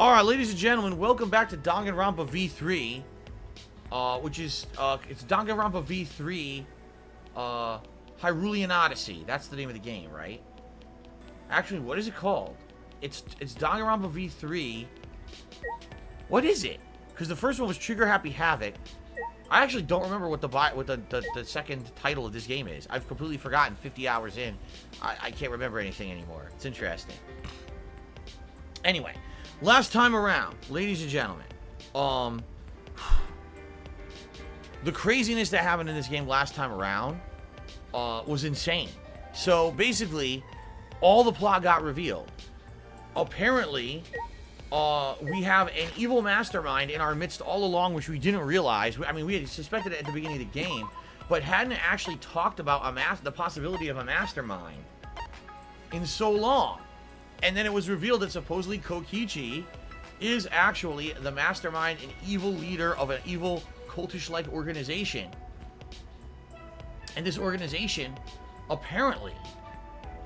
Alright, ladies and gentlemen, welcome back to Danganronpa V3. Which is, it's Danganronpa V3, Hyrulean Odyssey. That's the name of the game, right? Actually, what is it called? It's Danganronpa V3. What is it? Because the first one was Trigger Happy Havoc. I actually don't remember what the second title of this game is. I've completely forgotten 50 hours in. I can't remember anything anymore. It's interesting. Anyway, last time around, ladies and gentlemen, the craziness that happened in this game last time around was insane. So basically, all the plot got revealed. Apparently, we have an evil mastermind in our midst all along, which we didn't realize. I mean, we had suspected it at the beginning of the game, but hadn't actually talked about the possibility of a mastermind in so long. And then it was revealed that supposedly Kokichi is actually the mastermind and evil leader of an evil cultish-like organization. And this organization, apparently,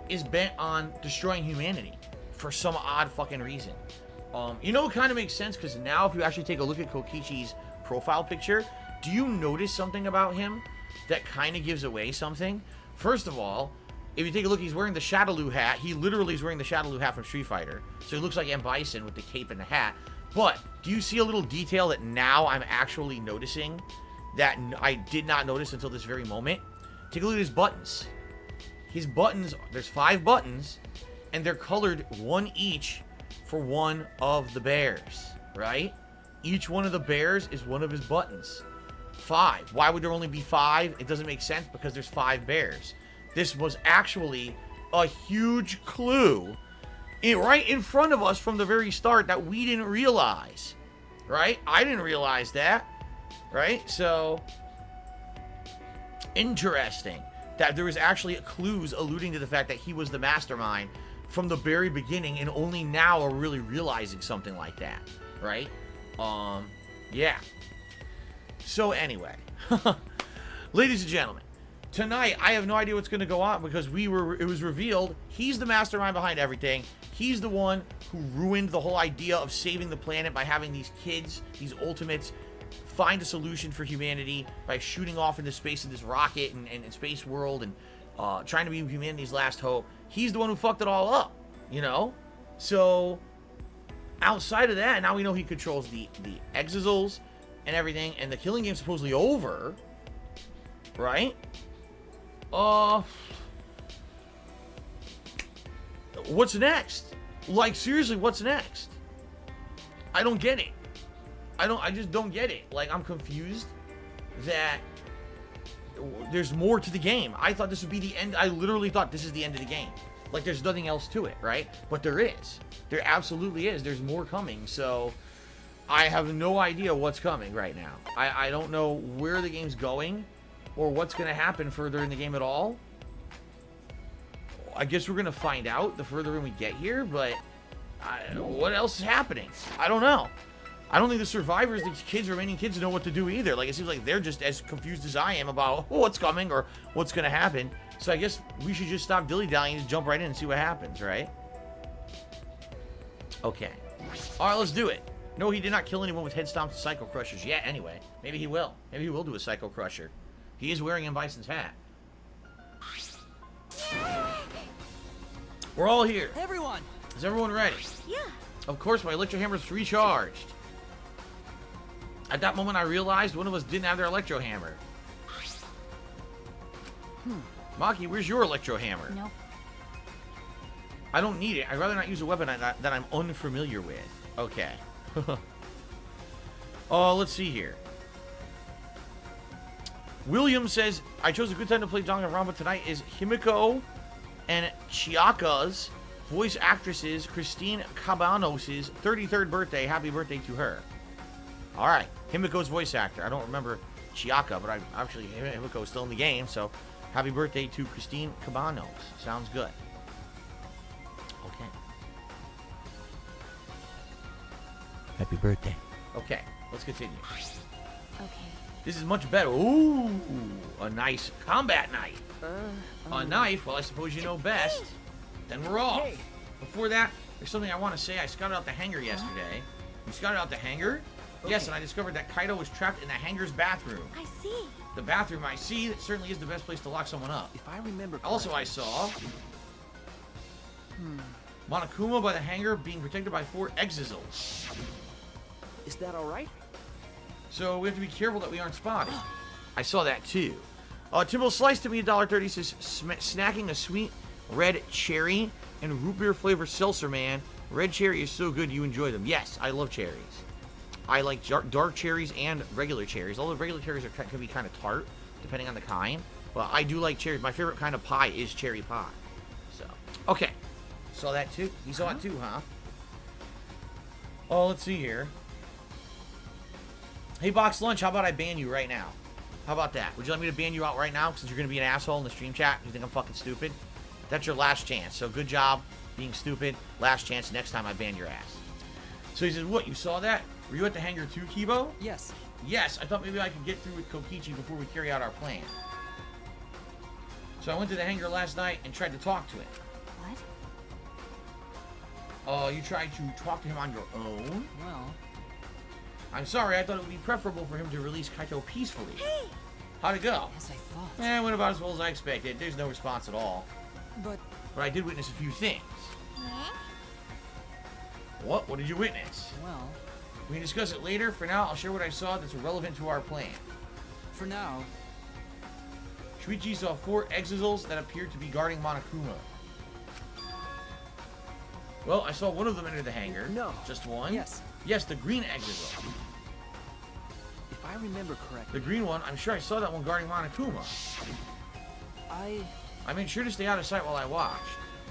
is bent on destroying humanity for some odd fucking reason. You know, it kind of makes sense, because now if you actually take a look at Kokichi's profile picture, do you notice something about him that kind of gives away something? First of all, if you take a look, he's wearing the Shadaloo hat. He literally is wearing the Shadaloo hat from Street Fighter. So he looks like M. Bison with the cape and the hat. But do you see a little detail that now I'm actually noticing that I did not notice until this very moment? Take a look at his buttons. His buttons, there's 5 buttons, and they're colored one each for one of the bears, right? Each one of the bears is one of his buttons. 5. Why would there only be 5? It doesn't make sense, because there's 5 bears. This was actually a huge clue right in front of us from the very start that we didn't realize, right? I didn't realize that, right? So, interesting that there was actually clues alluding to the fact that he was the mastermind from the very beginning, and only now are really realizing something like that, right? Yeah. So anyway, ladies and gentlemen, tonight I have no idea what's going to go on, because it was revealed he's the mastermind behind everything. He's the one who ruined the whole idea of saving the planet by having these kids, these ultimates, find a solution for humanity by shooting off into space in this rocket and space world and trying to be humanity's last hope. He's the one who fucked it all up, you know? So, outside of that, now we know he controls the Exizals and everything, and the killing game's supposedly over, right? What's next? Like, seriously, what's next? I don't get it. I just don't get it. Like, I'm confused that there's more to the game. I thought this would be the end. I literally thought this is the end of the game. Like, there's nothing else to it, right? But there is. There absolutely is. There's more coming. So, I have no idea what's coming right now. I don't know where the game's going or what's going to happen further in the game at all. I guess we're going to find out the further in we get here, but what else is happening? I don't know. I don't think the survivors, these remaining kids, know what to do either. Like, it seems like they're just as confused as I am about what's coming or what's going to happen. So I guess we should just stop dilly-dallying and just jump right in and see what happens, right? Okay. All right, let's do it. No, he did not kill anyone with head stomps and Psycho Crushers yet, anyway. Maybe he will. Maybe he will do a Psycho Crusher. He is wearing M. Bison's hat. We're all here. Everyone! Is everyone ready? Yeah. Of course, my electro hammer's recharged. At that moment, I realized one of us didn't have their electro hammer. Maki, where's your electro hammer? Nope. I don't need it. I'd rather not use a weapon that I'm unfamiliar with. Okay. Let's see here. William says, I chose a good time to play Danganronpa tonight is Himiko and Chiaka's voice actresses Christine Cabanos' 33rd birthday. Happy birthday to her. Alright, Himiko's voice actor. I don't remember Chiaka, but actually Himiko's still in the game, so happy birthday to Christine Cabanos. Sounds good. Okay. Happy birthday. Okay, let's continue. Okay. This is much better. Ooh, a nice combat knife. A knife, well, I suppose you know best. Then we're off. Hey. Before that, There's something I want to say. I scouted out the hangar yesterday. You scouted out the hangar? Okay. Yes, and I discovered that Kaido was trapped in the hangar's bathroom. I see. The bathroom, I see. That certainly is the best place to lock someone up. If I remember correctly. Also, I saw Monokuma by the hangar being protected by 4 Exizals. Is that all right? So we have to be careful that we aren't spotted. I saw that too. Timbo Slice to me $1.30 says snacking a sweet red cherry and root beer flavor seltzer, man. Red cherry is so good you enjoy them. Yes, I love cherries. I like dark cherries and regular cherries. Although regular cherries can be kind of tart, depending on the kind. But I do like cherries. My favorite kind of pie is cherry pie. So, okay. Saw that too? You saw it too, huh? Oh, let's see here. Hey, Box Lunch, how about I ban you right now? How about that? Would you like me to ban you out right now since you're going to be an asshole in the stream chat? You think I'm fucking stupid? That's your last chance. So good job being stupid. Last chance. Next time I ban your ass. So he says, what? You saw that? Were you at the hangar too, Kibo? Yes. Yes. I thought maybe I could get through with Kokichi before we carry out our plan. So I went to the hangar last night and tried to talk to him. What? You tried to talk to him on your own? Well... I'm sorry, I thought it would be preferable for him to release Kaito peacefully. Hey! How'd it go? As I thought. It went about as well as I expected. There's no response at all. But I did witness a few things. Yeah? What? What did you witness? well, We can discuss it later. For now, I'll share what I saw that's relevant to our plan. for now, Shuichi saw 4 Exizals that appeared to be guarding Monokuma. Well, I saw one of them enter the hangar. No. Just one? Yes. Yes, the green Exizal. if I remember correctly, The green one, I'm sure I saw that one guarding Monokuma. I made sure to stay out of sight while I watched.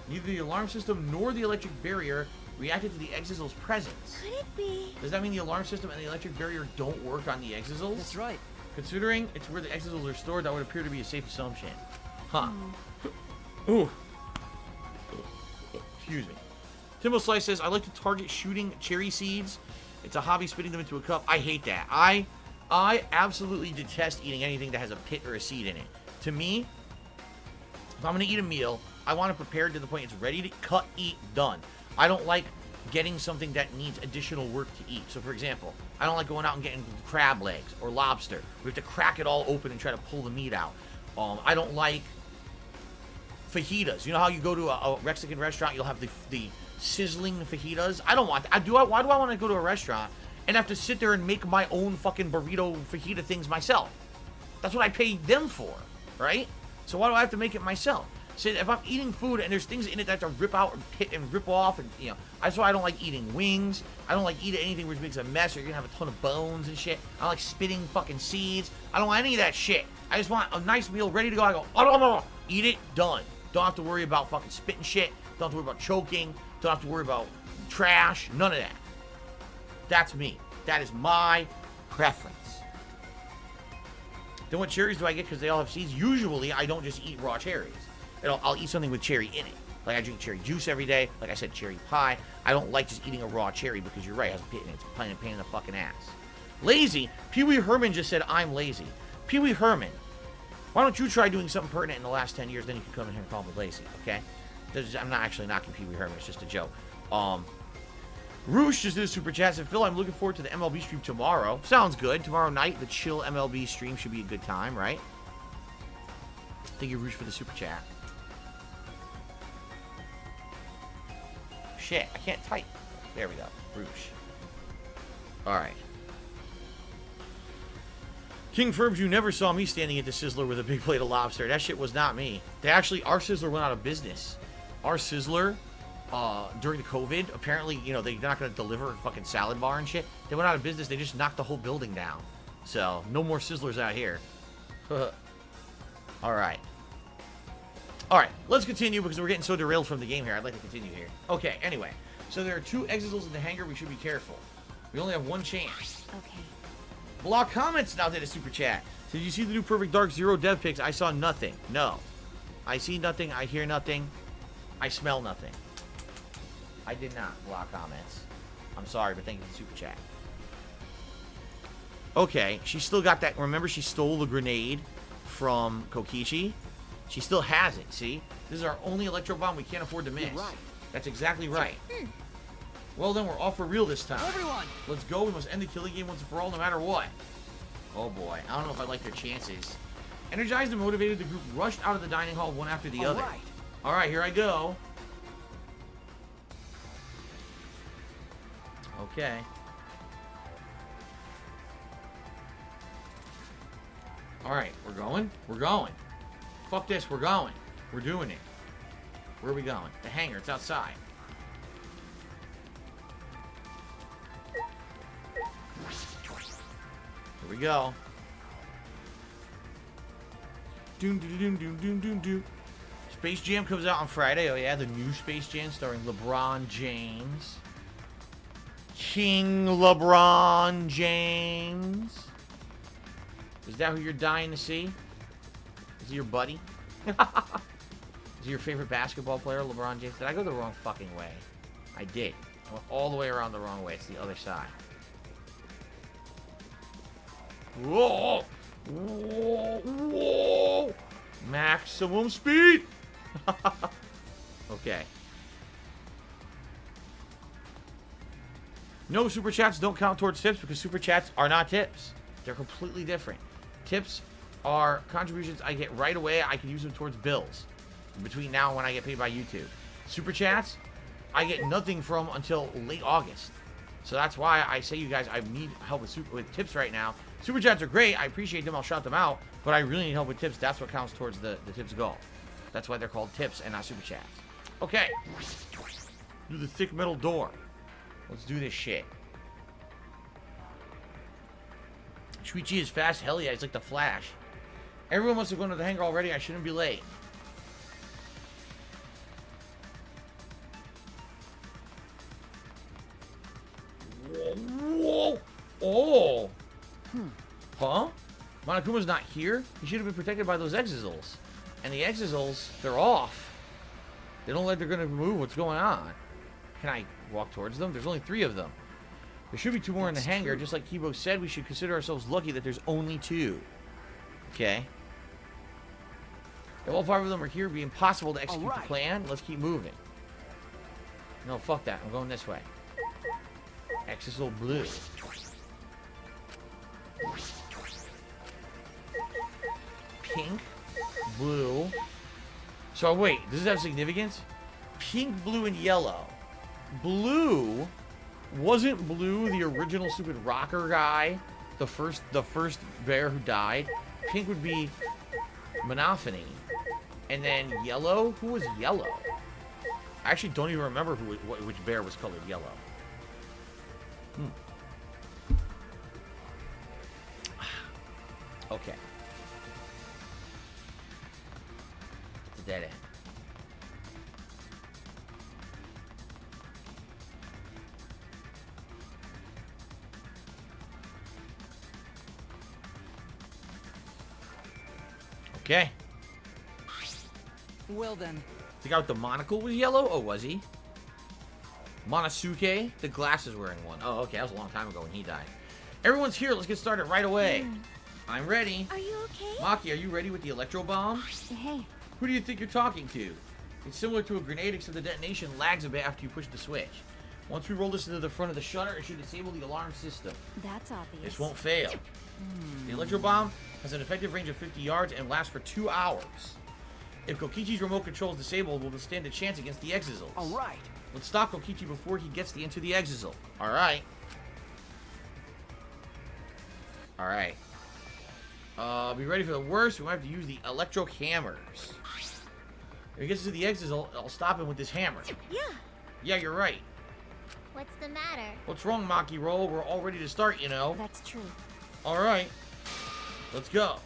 Neither the alarm system nor the electric barrier reacted to the Exizal's presence. Could it be? Does that mean the alarm system and the electric barrier don't work on the Exizals? That's right. Considering it's where the Exizals are stored, that would appear to be a safe assumption. Huh. Ooh. Excuse me. Timbo Slice says, I like to target shooting cherry seeds. It's a hobby spitting them into a cup. I hate that. I absolutely detest eating anything that has a pit or a seed in it. To me, if I'm going to eat a meal, I want it prepared to the point it's ready to cut, eat, done. I don't like getting something that needs additional work to eat. So, for example, I don't like going out and getting crab legs or lobster. We have to crack it all open and try to pull the meat out. I don't like fajitas. You know how you go to a Mexican restaurant, you'll have the sizzling fajitas? I don't want that. Why do I want to go to a restaurant and have to sit there and make my own fucking burrito fajita things myself? That's what I pay them for, right? So why do I have to make it myself? So if I'm eating food and there's things in it that I have to rip out and pit and rip off, and that's why I don't like eating wings. I don't like eating anything which makes a mess or you're gonna have a ton of bones and shit. I don't like spitting fucking seeds. I don't want any of that shit. I just want a nice meal ready to go. I go, oh, eat it, done. Don't have to worry about fucking spitting shit. Don't have to worry about choking. Don't have to worry about trash. None of that. That's me. That is my preference. Then what cherries do I get because they all have seeds? Usually, I don't just eat raw cherries. I'll eat something with cherry in it. Like I drink cherry juice every day. Like I said, cherry pie. I don't like just eating a raw cherry because you're right. It has a pit in it. It's a pain in the fucking ass. Lazy. Pee Wee Herman just said, I'm lazy. Pee Wee Herman, why don't you try doing something pertinent in the last 10 years? Then you can come in here and call me lazy, okay? I'm not actually knocking Pee Wee Herman. It's just a joke. Roosh just did a super chat. Said, Phil, I'm looking forward to the MLB stream tomorrow. Sounds good. Tomorrow night, the chill MLB stream should be a good time, right? Thank you, Roosh, for the super chat. Shit, I can't type. There we go. Roosh. Alright. King firms you never saw me standing at the Sizzler with a big plate of lobster. That shit was not me. Our Sizzler went out of business. Our Sizzler, during the COVID, apparently, they're not going to deliver a fucking salad bar and shit. They went out of business. They just knocked the whole building down. So, no more Sizzlers out here. Alright. Alright, let's continue because we're getting so derailed from the game here. I'd like to continue here. Okay, anyway. So there are 2 Exizals in the hangar. We should be careful. We only have one chance. Okay. Block Comments now did a super chat. Did you see the new Perfect Dark Zero dev pics? I saw nothing. No. I see nothing. I hear nothing. I smell nothing. I did not. Block Comments. I'm sorry, but thank you for the super chat. Okay, she still got that. Remember, she stole the grenade from Kokichi? She still has it, see? This is our only electro bomb we can't afford to miss. You're right. That's exactly right. Well, then we're off for real this time. Everyone! Let's go. We must end the killing game once and for all, no matter what. Oh, boy. I don't know if I like their chances. Energized and motivated, the group rushed out of the dining hall one after the other. Right. All right, here I go. Okay. All right, we're going. We're going. Fuck this, we're going. We're doing it. Where are we going? The hangar, it's outside. Here we go. Doom, doom, doom, doom, doom, doom, doom. Space Jam comes out on Friday. Oh, yeah, the new Space Jam starring LeBron James. King LeBron James. Is that who you're dying to see? Is he your buddy? Is he your favorite basketball player, LeBron James? Did I go the wrong fucking way? I did. I went all the way around the wrong way. It's the other side. Whoa! Whoa! Whoa! Maximum speed! Okay. No, super chats don't count towards tips because super chats are not tips. They're completely different. Tips are contributions I get right away. I can use them towards bills between now and when I get paid by YouTube. Super chats, I get nothing from until late August. So that's why I say, you guys, I need help with tips right now. Super chats are great. I appreciate them. I'll shout them out. But I really need help with tips. That's what counts towards the tips goal. That's why they're called tips and not super chats. Okay. Do the thick metal door. Let's do this shit. Shuichi is fast. Hell yeah, he's like the Flash. Everyone must have gone to the hangar already. I shouldn't be late. Whoa! Oh! Huh? Monokuma's not here? He should have been protected by those exisals. And the exisals, they're off. They don't let they're gonna move. What's going on? Can I walk towards them? There's only 3 of them. There should be 2 more in the hangar. Just like Kibo said, we should consider ourselves lucky that there's only 2. Okay. If all 5 of them are here, it'd be impossible to execute the plan. Let's keep moving. No, fuck that. I'm going this way. Exisal blue. Pink. Blue. So wait, does this have significance? Pink, blue, and yellow. Blue wasn't Blue the original stupid rocker guy, the first bear who died. Pink would be Monophony, and then yellow. Who was yellow? I actually don't even remember which bear was colored yellow. Okay. It's a dead end. Okay. Well then. The guy with the monocle was yellow? Oh, was he? Monosuke? The glasses wearing one. Oh, okay. That was a long time ago when he died. Everyone's here. Let's get started right away. I'm ready. Are you okay? Maki, are you ready with the electro bomb? Hey. Who do you think you're talking to? It's similar to a grenade, except the detonation lags a bit after you push the switch. Once we roll this into the front of the shutter, it should disable the alarm system. That's obvious. This won't fail. The electro bomb has an effective range of 50 yards and lasts for 2 hours. If Kokichi's remote control is disabled, we'll stand a chance against the exisals. Alright. Let's stop Kokichi before he gets into the exisal. Alright. Alright. Be ready for the worst. We might have to use the electro hammers. If he gets to the exisal, I'll stop him with this hammer. Yeah. Yeah, you're right. What's the matter? What's wrong, Maki Roll? We're all ready to start, you know. That's true. Alright. Let's go.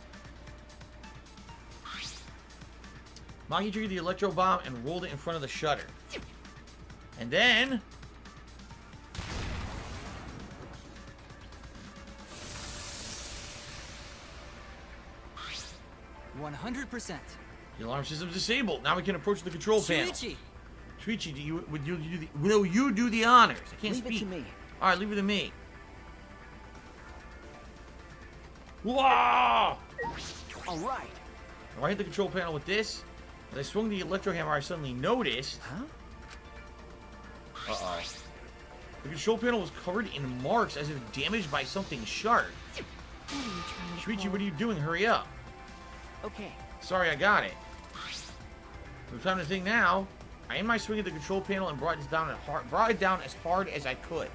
Maki triggered the electro bomb and rolled it in front of the shutter. And then... 100%. The alarm system's disabled. Now we can approach the control panel. Shuichi, would you do the... No, you do the honors. I can't speak. Leave it to me. Alright, leave it to me. Whoa! Alright. I hit the control panel with this. As I swung the electro hammer, I suddenly noticed... Huh? Uh-oh. The control panel was covered in marks as if damaged by something sharp. What are you trying to Shuichi, pull? what are you doing? Hurry up. Okay. Sorry, I got it. No time to think now. I aimed my swing at the control panel and brought it down as hard as I could.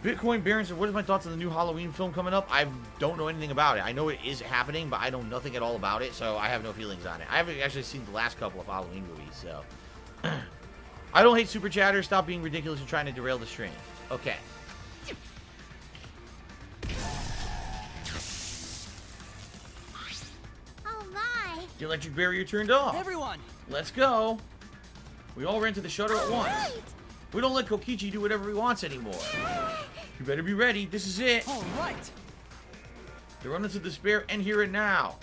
Bitcoin Baron said, what is my thoughts on the new Halloween film coming up? I don't know anything about it. I know it is happening, but I know nothing at all about it, so I have no feelings on it. I haven't actually seen the last couple of Halloween movies, so. I don't hate Super Chatter. Stop being ridiculous and trying to derail the stream. Okay. Oh my! The electric barrier turned off. Everyone. Let's go. We all ran to the shutter at once. Right. We don't let Kokichi do whatever he wants anymore. You better be ready. This is it. All right. The run into despair and here and now.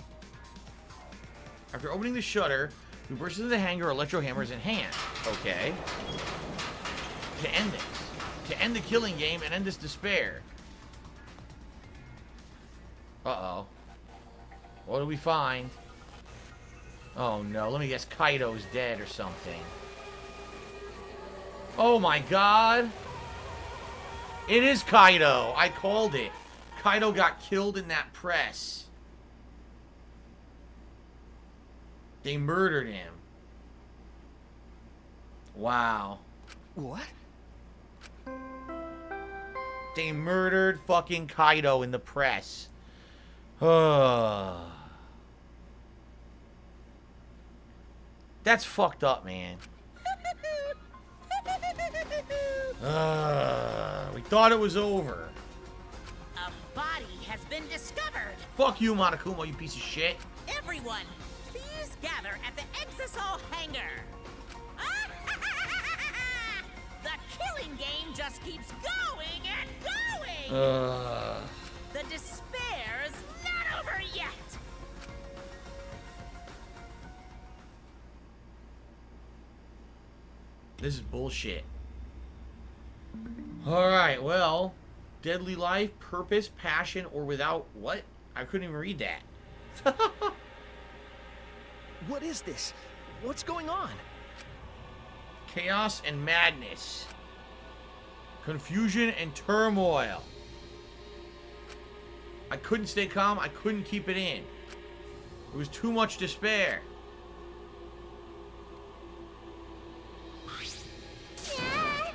After opening the shutter, we burst into the hangar, electro hammers in hand. Okay. To end this. To end the killing game and end this despair. Uh-oh. What do we find? Oh no, let me guess Kaido's dead or something. Oh my god. It is Kaido. I called it. Kaido got killed in that press. They murdered him. Wow. What? They murdered fucking Kaido in the press. That's fucked up, man. We thought it was over. A body has been discovered. Fuck you, Monokuma, you piece of shit. Everyone, please gather at the Exisol hangar. The killing game just keeps going and going. The despair's not over yet. This is bullshit. Alright, well, deadly life, purpose, passion, or without what? I couldn't even read that. What is this? What's going on? Chaos and madness. Confusion and turmoil. I couldn't stay calm. I couldn't keep it in. It was too much despair. Yeah,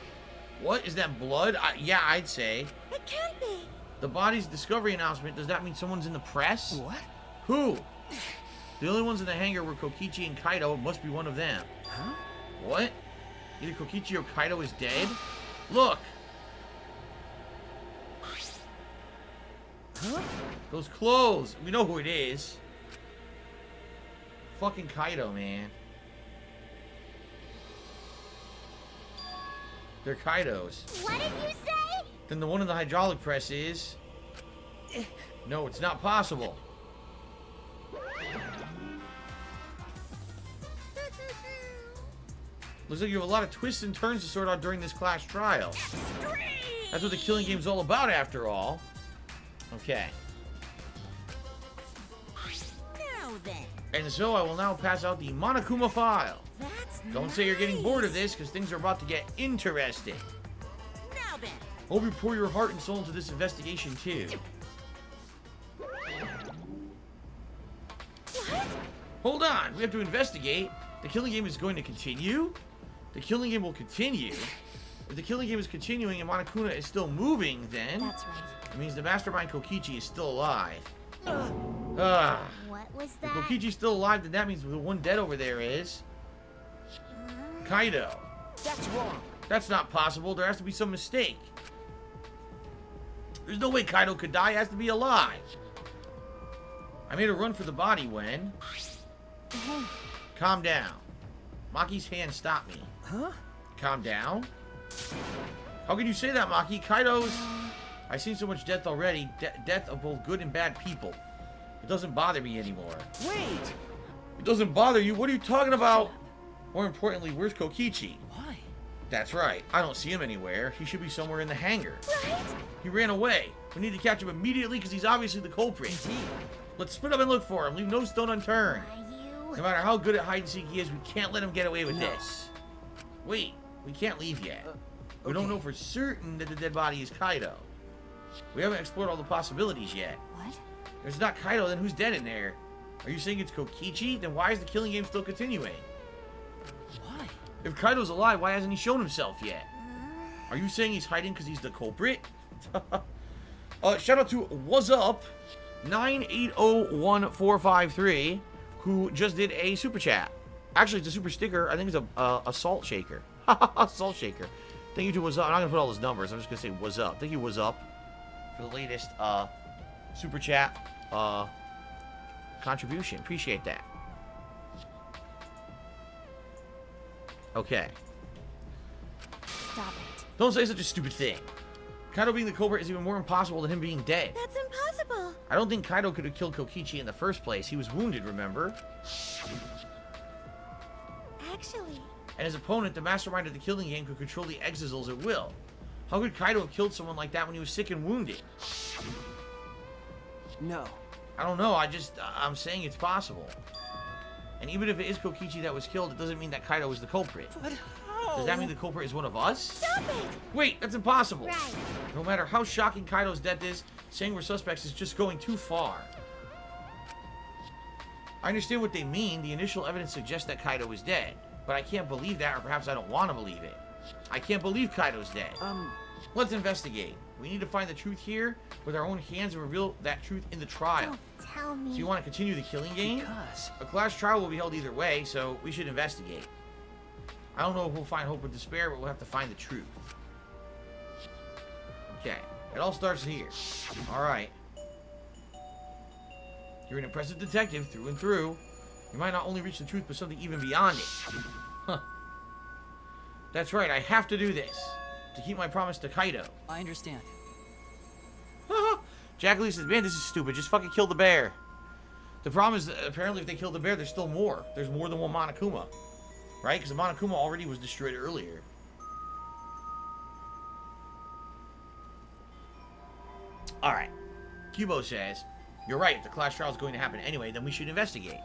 What? Is that blood? Yeah, I'd say. it can't be. The body's discovery announcement. Does that mean someone's in the press? What? Who? The only ones in the hangar were Kokichi and Kaido. It must be one of them. Huh? What? Either Kokichi or Kaido is dead? Look! Huh? Those clothes! We know who it is. Fucking Kaido, man. They're Kaidos. What did you say? Then the one in the hydraulic press is... No, it's not possible. Looks like you have a lot of twists and turns to sort out during this class trial. That's what the killing game's all about, after all. Okay. Now then, And so I will now pass out the Monokuma file. that's Don't say you're getting bored of this, because things are about to get interesting. Now then, Hope you pour your heart and soul into this investigation, too. What? Hold on, we have to investigate. The killing game is going to continue? The killing game will continue. If the killing game is continuing and Monokuma is still moving, then... That's right. It means the Mastermind Kokichi is still alive. What was If that? Kokichi's still alive, then that means the one dead over there is... Kaido. That's wrong. That's not possible. There has to be some mistake. There's no way Kaido could die. He has to be alive. I made a run for the body when... Hey, Calm down. Maki's hand stopped me. Huh? Calm down? How can you say that, Maki? Kaido's... I've seen so much death already. Death of both good and bad people. It doesn't bother me anymore. Wait. It doesn't bother you? What are you talking about? More importantly, where's Kokichi? Why? That's right. I don't see him anywhere. He should be somewhere in the hangar. right? He ran away. We need to catch him immediately because he's obviously the culprit. Indeed. Let's split up and look for him. Leave no stone unturned. Why No you? matter how good at hide and seek he is, we can't let him get away with No. this. Wait, We can't leave yet. We don't okay. know for certain that the dead body is Kaido. We haven't explored all the possibilities yet. What? If it's not Kaido, then who's dead in there? Are you saying it's Kokichi? Then why is the killing game still continuing? Why? If Kaido's alive, why hasn't he shown himself yet? Are you saying he's hiding because he's the culprit? Shout out to What's Up 9801453, who just did a super chat. Actually, it's a super sticker. I think it's a salt shaker. Salt shaker. Thank you to What's Up. I'm not gonna put all his numbers. I'm just gonna say What's Up. Thank you, What's Up, for the latest super chat contribution. Appreciate that. Okay. Stop it. Don't say such a stupid thing. Kaido being the culprit is even more impossible than him being dead. That's impossible. I don't think Kaido could have killed Kokichi in the first place. He was wounded, remember? Actually, And his opponent, the mastermind of the killing game, could control the Exisals at will. How could Kaido have killed someone like that when he was sick and wounded? No. I don't know. I'm saying it's possible. And even if it is Kokichi that was killed, it doesn't mean that Kaido is the culprit. But how? Does that mean the culprit is one of us? stop it. Wait, that's impossible. Right. No matter how shocking Kaido's death is, saying we're suspects is just going too far. I understand what they mean. The initial evidence suggests that Kaido is dead. But I can't believe that, or perhaps I don't want to believe it. I can't believe Kaido's dead. Let's investigate. We need to find the truth here with our own hands and reveal that truth in the trial. Don't tell me. So you want to continue the killing game? Because... A class trial will be held either way, so we should investigate. I don't know if we'll find hope or despair, but we'll have to find the truth. Okay, it all starts here. Alright. You're an impressive detective through and through. You might not only reach the truth, but something even beyond it. Huh. That's right, I have to do this. To keep my promise to Kaido. I understand. Jack Lee says, man, this is stupid. Just fucking kill the bear. The problem is that apparently if they kill the bear, there's still more. There's more than one Monokuma. Right? Because the Monokuma already was destroyed earlier. Alright. Kubo says, you're right. If the class trial is going to happen anyway, then we should investigate.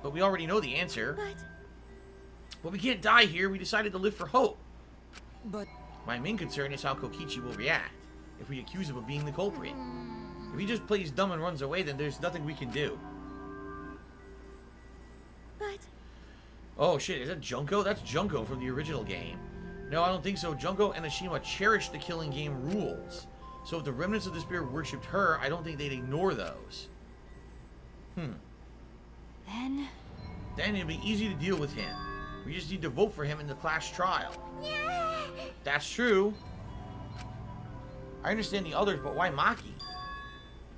But we already know the answer. But we can't die here. We decided to live for hope. But... My main concern is how Kokichi will react if we accuse him of being the culprit. If he just plays dumb and runs away, then there's nothing we can do. But... Oh shit, is that Junko? That's Junko from the original game. No, I don't think so. Junko and Ashima cherished the killing game rules. So if the remnants of the spirit worshipped her, I don't think they'd ignore those. Then it'd be easy to deal with him. We just need to vote for him in the class trial. That's true. I understand the others, but why Maki?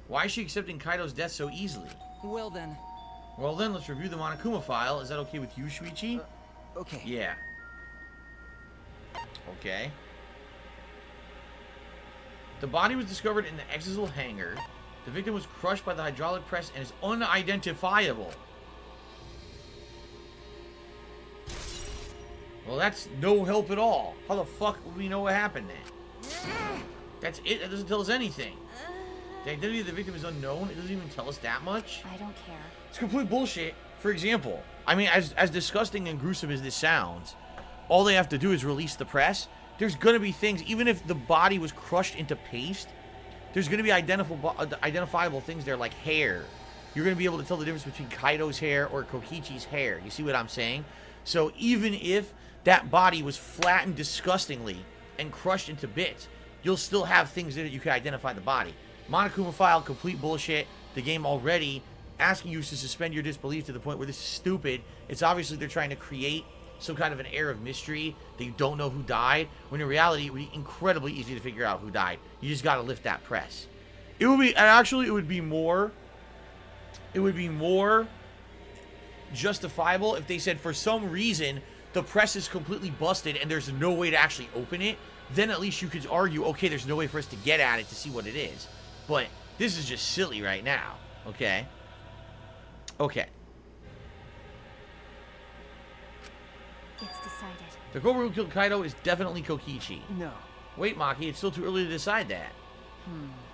Why is she accepting Kaido's death so easily? Well then... Well then, let's review the Monokuma file. Is that okay with you, Shuichi? Okay. Yeah. Okay. The body was discovered in the Exisal hangar. The victim was crushed by the hydraulic press and is unidentifiable. Well, that's no help at all. How the fuck would we know what happened then? That's it. That doesn't tell us anything. The identity of the victim is unknown. It doesn't even tell us that much. I don't care. It's complete bullshit. For example, I mean, as disgusting and gruesome as this sounds, all they have to do is release the press. There's going to be things, even if the body was crushed into paste, there's going to be identifiable things there like hair. You're going to be able to tell the difference between Kaido's hair or Kokichi's hair. You see what I'm saying? So even if that body was flattened disgustingly and crushed into bits, you'll still have things in it you can identify the body. Monokuma file, complete bullshit. The game already asking you to suspend your disbelief to the point where this is stupid. It's obviously they're trying to create some kind of an air of mystery that you don't know who died, when in reality it would be incredibly easy to figure out who died. You just got to lift that press. It would be, actually it would be more justifiable if they said for some reason the press is completely busted and there's no way to actually open it. Then at least you could argue, okay, there's no way for us to get at it to see what it is. But this is just silly right now. Okay. Okay. It's decided. The culprit who killed Kaido is definitely Kokichi. No. Wait, Maki, it's still too early to decide that.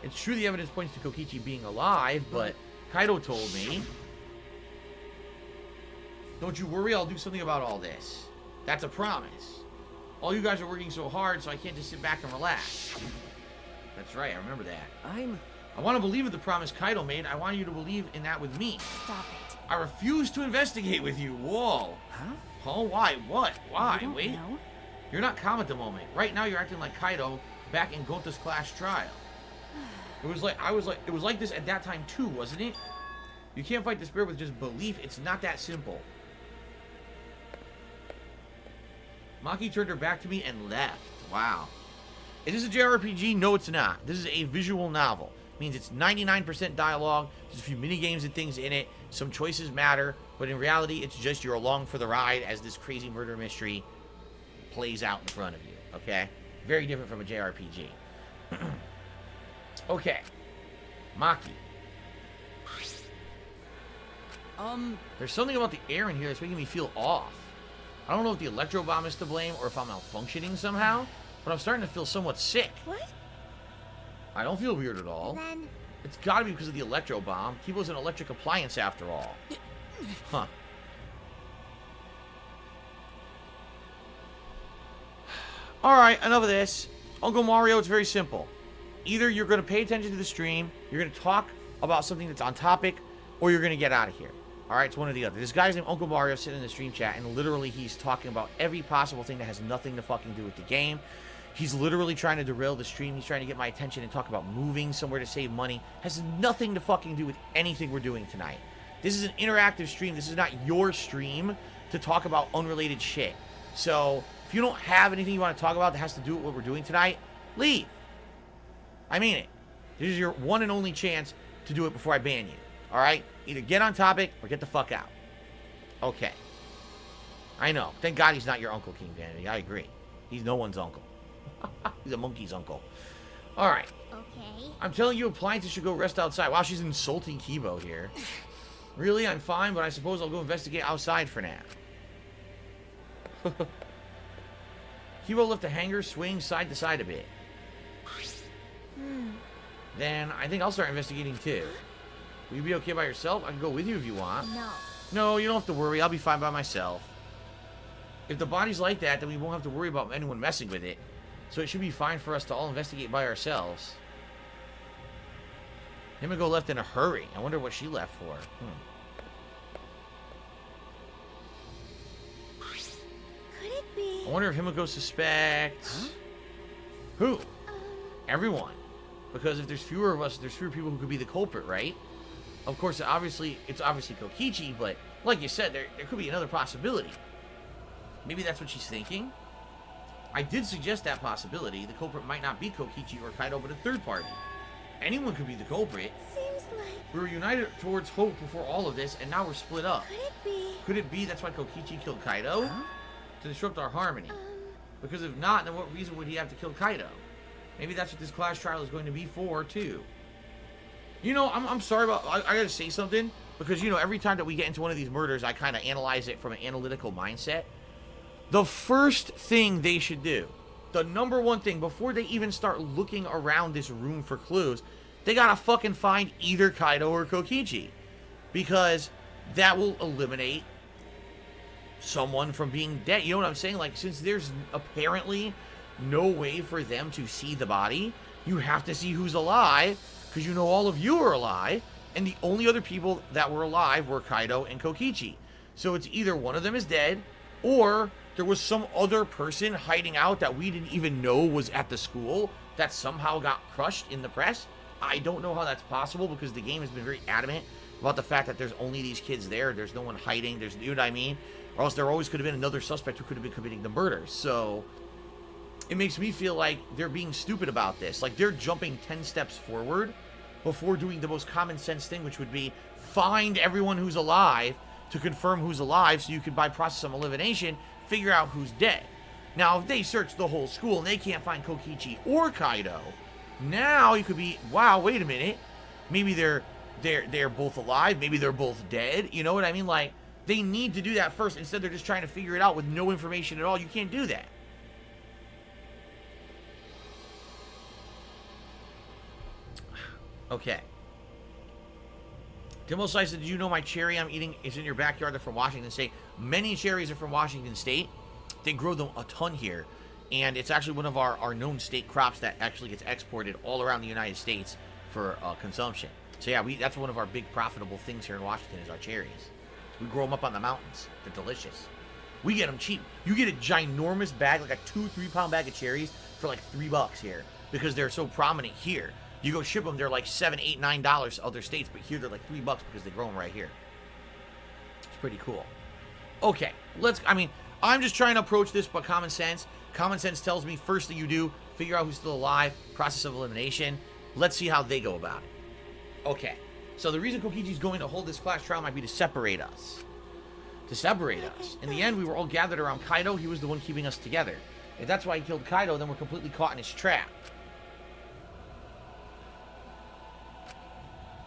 It's true the evidence points to Kokichi being alive, but Kaido told me. Don't you worry, I'll do something about all this. That's a promise. All you guys are working so hard, so I can't just sit back and relax. That's right, I remember that. I want to believe in the promise Kaido made. I want you to believe in that with me. Stop it. I refuse to investigate with you. Whoa. Huh? Oh, why? What? Why? I don't Wait. know. You're not calm at the moment. Right now, you're acting like Kaido back in Gonta's class trial. It was like this at that time too, wasn't it? You can't fight the spirit with just belief. It's not that simple. Maki turned her back to me and left. Wow. Is this a JRPG? No, it's not. This is a visual novel. It means it's 99% dialogue. There's a few mini games and things in it. Some choices matter, but in reality, it's just you're along for the ride as this crazy murder mystery plays out in front of you. Okay? Very different from a JRPG. Okay. Maki. There's something about the air in here that's making me feel off. I don't know if the electro bomb is to blame or if I'm malfunctioning somehow, but I'm starting to feel somewhat sick. What? I don't feel weird at all. Then It's gotta be because of the electro bomb. Kibo's an electric appliance after all. Huh. Alright, enough of this. Uncle Mario, it's very simple. Either you're going to pay attention to the stream, you're going to talk about something that's on topic, or you're going to get out of here. Alright, it's one or the other. This guy's named Uncle Mario sitting in the stream chat, and literally he's talking about every possible thing that has nothing to fucking do with the game. He's literally trying to derail the stream. He's trying to get my attention and talk about moving somewhere to save money. Has nothing to fucking do with anything we're doing tonight. This is an interactive stream. This is not your stream to talk about unrelated shit. So, if you don't have anything you want to talk about that has to do with what we're doing tonight, leave. I mean it. This is your one and only chance to do it before I ban you. Alright? Either get on topic or get the fuck out. Okay. I know. Thank God he's not your Uncle King Vanity. I agree. He's no one's uncle. He's a monkey's uncle. Alright. okay. I'm telling you, appliances should go rest outside. Wow, she's insulting Kibo here. Really? I'm fine, but I suppose I'll go investigate outside for now. Kibo left the hangar swing side to side a bit. Then I think I'll start investigating too. Will you be okay by yourself? I can go with you if you want. No. No, you don't have to worry. I'll be fine by myself. If the body's like that, then we won't have to worry about anyone messing with it. So it should be fine for us to all investigate by ourselves. Himiko left in a hurry. I wonder what she left for. Could it be? I wonder if Himiko suspects... Who? Everyone. Because if there's fewer of us, there's fewer people who could be the culprit, right? Of course, it's obviously Kokichi, but like you said, there could be another possibility. Maybe that's what she's thinking. I did suggest that possibility. The culprit might not be Kokichi or Kaido, but a third party. Anyone could be the culprit. Seems like. We were united towards hope before all of this, and now we're split up. Could it be? Could it be that's why Kokichi killed Kaido? To disrupt our harmony. Because if not, then what reason would he have to kill Kaido? Maybe that's what this class trial is going to be for, too. You know, I'm sorry about... I gotta say something. Because, you know, every time that we get into one of these murders, I kind of analyze it from an analytical mindset. The first thing they should do, the number one thing, before they even start looking around this room for clues, they gotta fucking find either Kaido or Kokichi. Because that will eliminate someone from being dead. You know what I'm saying? Like, since there's apparently no way for them to see the body, you have to see who's alive, because you know all of you are alive, and the only other people that were alive were Kaido and Kokichi. So it's either one of them is dead, or there was some other person hiding out that we didn't even know was at the school that somehow got crushed in the press. I don't know how that's possible, because the game has been very adamant about the fact that there's only these kids there. There's no one hiding. There's, you know what I mean? Or else there always could have been another suspect who could have been committing the murder. So it makes me feel like they're being stupid about this. Like, they're jumping 10 steps forward before doing the most common sense thing, which would be find everyone who's alive to confirm who's alive, so you could, by process of elimination, figure out who's dead. Now, if they search the whole school and they can't find Kokichi or Kaido, now you could be, wow, wait a minute, maybe they're both alive, maybe they're both dead. You know what I mean? Like, they need to do that first. Instead, they're just trying to figure it out with no information at all. You can't do that. Okay. Dimosai said, "Did you know my cherry I'm eating is in your backyard? They're from Washington State. Many cherries are from Washington State. They grow them a ton here. and it's actually one of our known state crops that actually gets exported all around the United States for consumption. So yeah, that's one of our big profitable things here in Washington is our cherries. We grow them up on the mountains. They're delicious. We get them cheap. You get a ginormous bag, like a 2-3 pound bag of cherries for like $3 here because they're so prominent here. You go ship them, they're like $7, $8, $9 to other states, but here they're like $3 because they grow them right here. It's pretty cool. Okay, I'm just trying to approach this by common sense. Common sense tells me first thing you do, figure out who's still alive, process of elimination. Let's see how they go about it. Okay, so the reason Kokichi's going to hold this class trial might be to separate us. In the end, we were all gathered around Kaido. He was the one keeping us together. If that's why he killed Kaido, then we're completely caught in his trap.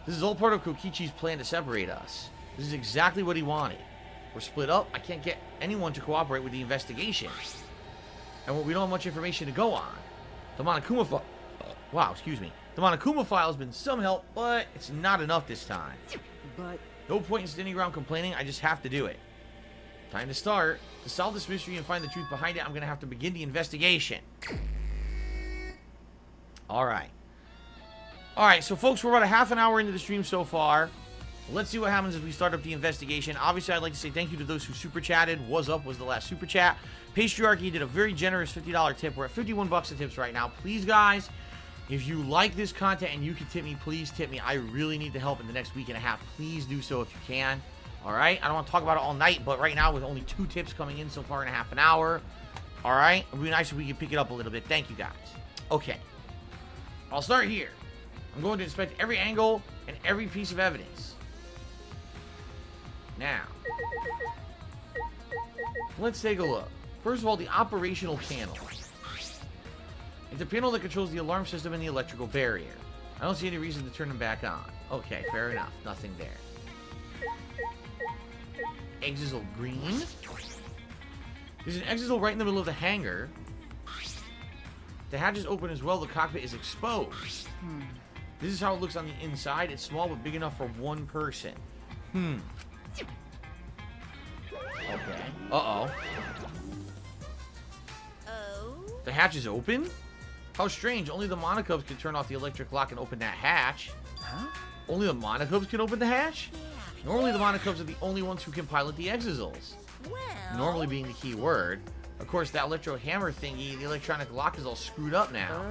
This is all part of Kokichi's plan to separate us. This is exactly what he wanted. We're split up. I can't get anyone to cooperate with the investigation. And we don't have much information to go on. The Monokuma file... Wow, excuse me. The Monokuma file has been some help, but it's not enough this time. But... No point in standing around complaining. I just have to do it. Time to start. To solve this mystery and find the truth behind it, I'm going to have to begin the investigation. Alright. Alright, so folks, we're about a half an hour into the stream so far. Let's see what happens as we start up the investigation. Obviously, I'd like to say thank you to those who super chatted. Was Up was the last super chat. Patriarchy did a very generous $50 tip. We're at 51 bucks in tips right now. Please, guys, if you like this content and you can tip me, please tip me. I really need the help in the next week and a half. Please do so if you can. Alright? I don't want to talk about it all night, but right now with only 2 tips coming in so far in a half an hour. Alright? It would be nice if we could pick it up a little bit. Thank you, guys. Okay. I'll start here. I'm going to inspect every angle and every piece of evidence. Now, let's take a look. First of all, the operational panel. It's a panel that controls the alarm system and the electrical barrier. I don't see any reason to turn them back on. Okay, fair enough. Nothing there. Exisal green. There's an exisal right in the middle of the hangar. The hatch is open as well. The cockpit is exposed. This is how it looks on the inside. It's small but big enough for one person. Okay. Uh-oh. Oh? The hatch is open? How strange. Only the Monokubs can turn off the electric lock and open that hatch. Huh? Only the Monokubs can open the hatch? Yeah. Normally the Monokubs are the only ones who can pilot the Exisals. Well... Normally being the key word. Of course, that electro hammer thingy, the electronic lock is all screwed up now.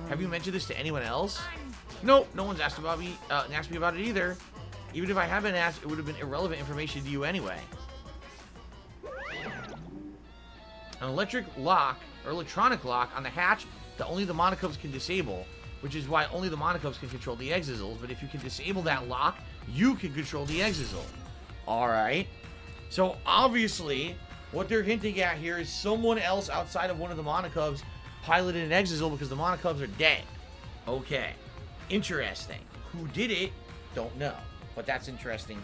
Have you mentioned this to anyone else? Nope, no one's asked me about it either. Even if I had been asked, it would have been irrelevant information to you anyway. An electric lock, or electronic lock, on the hatch that only the Monokubs can disable, which is why only the Monokubs can control the Exisals, but if you can disable that lock, you can control the Exisal. Alright. So, obviously, what they're hinting at here is someone else outside of one of the Monokubs piloted an Exisal because the Monokubs are dead. Okay. Interesting. Who did it? Don't know. But that's interesting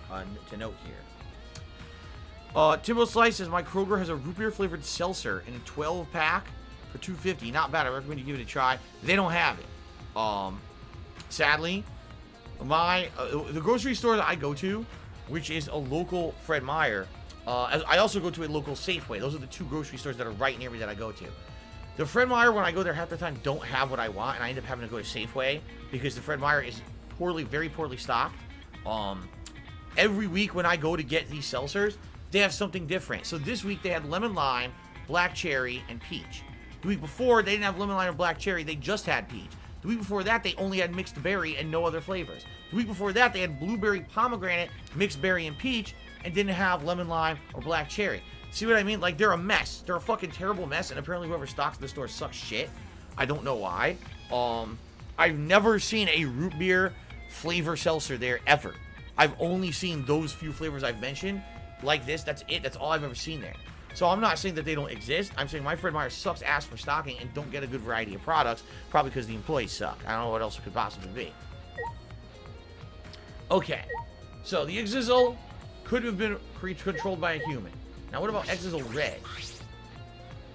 to note here. Timbo Slice says, my Kroger has a root beer flavored seltzer in a 12-pack for $2.50. Not bad. I recommend you give it a try. They don't have it. Sadly, the grocery store that I go to, which is a local Fred Meyer, I also go to a local Safeway. Those are the 2 grocery stores that are right near me that I go to. The Fred Meyer, when I go there half the time, don't have what I want, and I end up having to go to Safeway because the Fred Meyer is very poorly stocked. Every week when I go to get these seltzers, they have something different. So this week they had lemon lime, black cherry, and peach. The week before, they didn't have lemon lime or black cherry, they just had peach. The week before that, they only had mixed berry and no other flavors. The week before that, they had blueberry, pomegranate, mixed berry, and peach, and didn't have lemon lime or black cherry. See what I mean? Like, they're a mess. They're a fucking terrible mess, and apparently whoever stocks the store sucks shit. I don't know why. I've never seen a root beer flavor seltzer there, ever. I've only seen those few flavors I've mentioned. Like this, that's it. That's all I've ever seen there. So I'm not saying that they don't exist. I'm saying my Fred Meyer sucks ass for stocking and don't get a good variety of products, probably because the employees suck. I don't know what else it could possibly be. Okay. So the Exisal could have been controlled by a human. Now what about Exisal Red?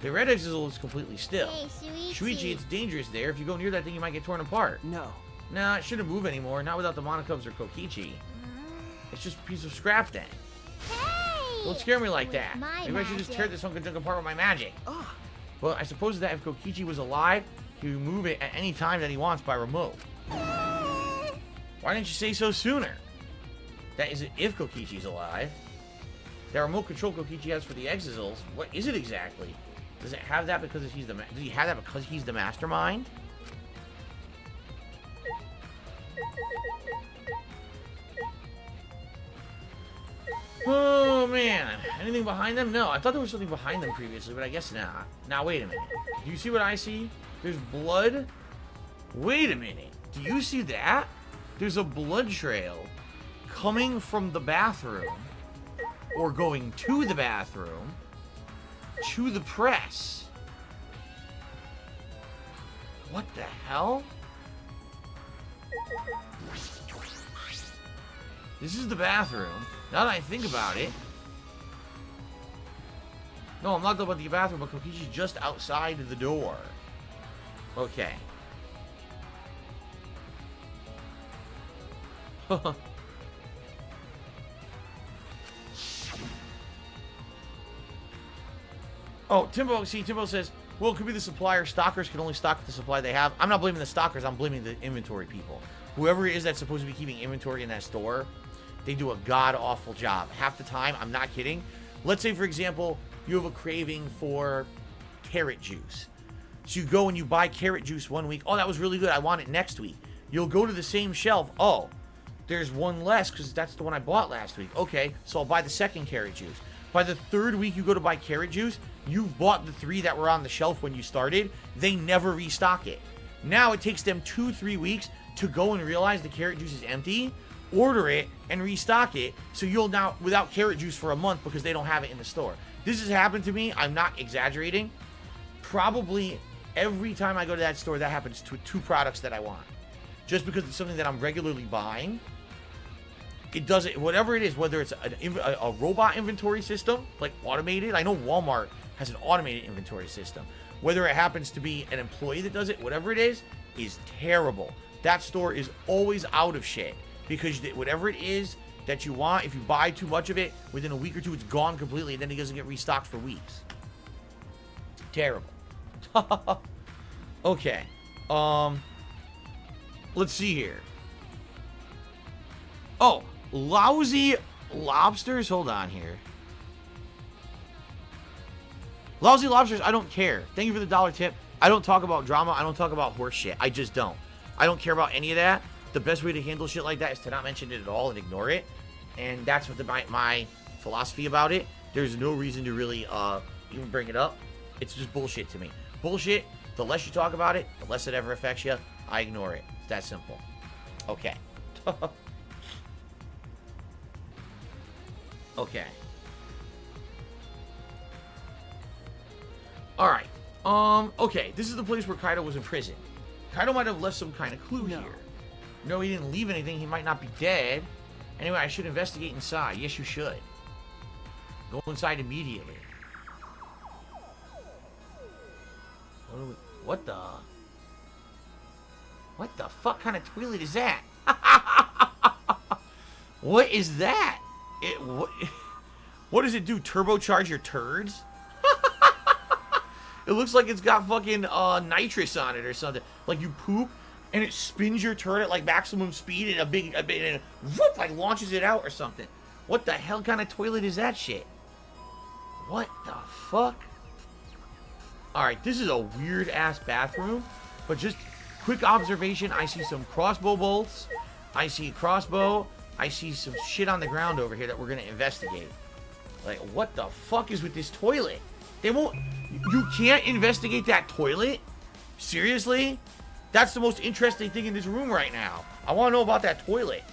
The red Exisal is completely still. Hey, Shuichi, it's dangerous there. If you go near that thing, you might get torn apart. No. Nah, it shouldn't move anymore. Not without the Monokubs or Kokichi. It's just a piece of scrap then. Hey! Don't scare me like With that. my Maybe I should just tear magic. this hunk of junk apart with my magic. Ah, Well, I suppose that if Kokichi was alive, he would move it at any time that he wants by remote. Why didn't you say so sooner? That is if Kokichi's alive. That remote control Kokichi has for the Exizals, what is it exactly? Does it have that because he's the does he have that because he's the mastermind? Oh man, anything behind them? No, I thought there was something behind them previously, but I guess not. Now wait a minute. Do you see what I see? There's blood. Wait a minute. Do you see that? There's a blood trail coming from the bathroom, or going to the bathroom, to the press. What the hell? This is the bathroom. Now that I think about it. No, I'm not talking about the bathroom, but Kokichi's just outside of the door. Okay. Oh, Timbo says, well, it could be the supplier. Stockers can only stock the supply they have. I'm not blaming the stockers, I'm blaming the inventory people. Whoever it is that's supposed to be keeping inventory in that store, they do a god-awful job. Half the time, I'm not kidding. Let's say, for example, you have a craving for carrot juice. So you go and you buy carrot juice one week. Oh, that was really good. I want it next week. You'll go to the same shelf. Oh, there's one less because that's the one I bought last week. Okay, so I'll buy the second carrot juice. By the third week you go to buy carrot juice, you've bought the 3 that were on the shelf when you started. They never restock it. Now it takes them 2-3 weeks to go and realize the carrot juice is empty, order it, and restock it. So you'll now without carrot juice for a month because they don't have it in the store. This has happened to me. I'm not exaggerating. Probably every time I go to that store, that happens to 2 products that I want. Just because it's something that I'm regularly buying. It does it, whatever it is, whether it's a robot inventory system, like automated. I know Walmart has an automated inventory system. Whether it happens to be an employee that does it, whatever it is terrible. That store is always out of shit. Because whatever it is that you want, if you buy too much of it, within a week or 2, it's gone completely, and then it doesn't get restocked for weeks. Terrible. Okay. Let's see here. Oh, lousy lobsters. Hold on here. Lousy lobsters, I don't care. Thank you for the $1 tip. I don't talk about drama. I don't talk about horse shit. I just don't. I don't care about any of that. The best way to handle shit like that is to not mention it at all and ignore it. And that's what my philosophy about it. There's no reason to really even bring it up. It's just bullshit to me. Bullshit. The less you talk about it, the less it ever affects you. I ignore it. It's that simple. Okay. Okay. Alright. Okay. This is the place where Kaido was in prison. Kaido might have left some kind of clue here. No, he didn't leave anything. He might not be dead. Anyway, I should investigate inside. Yes, you should. Go inside immediately. What the fuck kind of toilet is that? What is that? What does it do? Turbocharge your turds? It looks like it's got fucking nitrous on it or something. Like you poop and it spins your turd at like maximum speed and and whoop, like launches it out or something. What the hell kind of toilet is that shit? What the fuck? Alright, this is a weird ass bathroom, but just quick observation, I see some crossbow bolts. I see a crossbow. I see some shit on the ground over here that we're gonna investigate. Like, what the fuck is with this toilet? They won't... You can't investigate that toilet? Seriously? That's the most interesting thing in this room right now. I want to know about that toilet.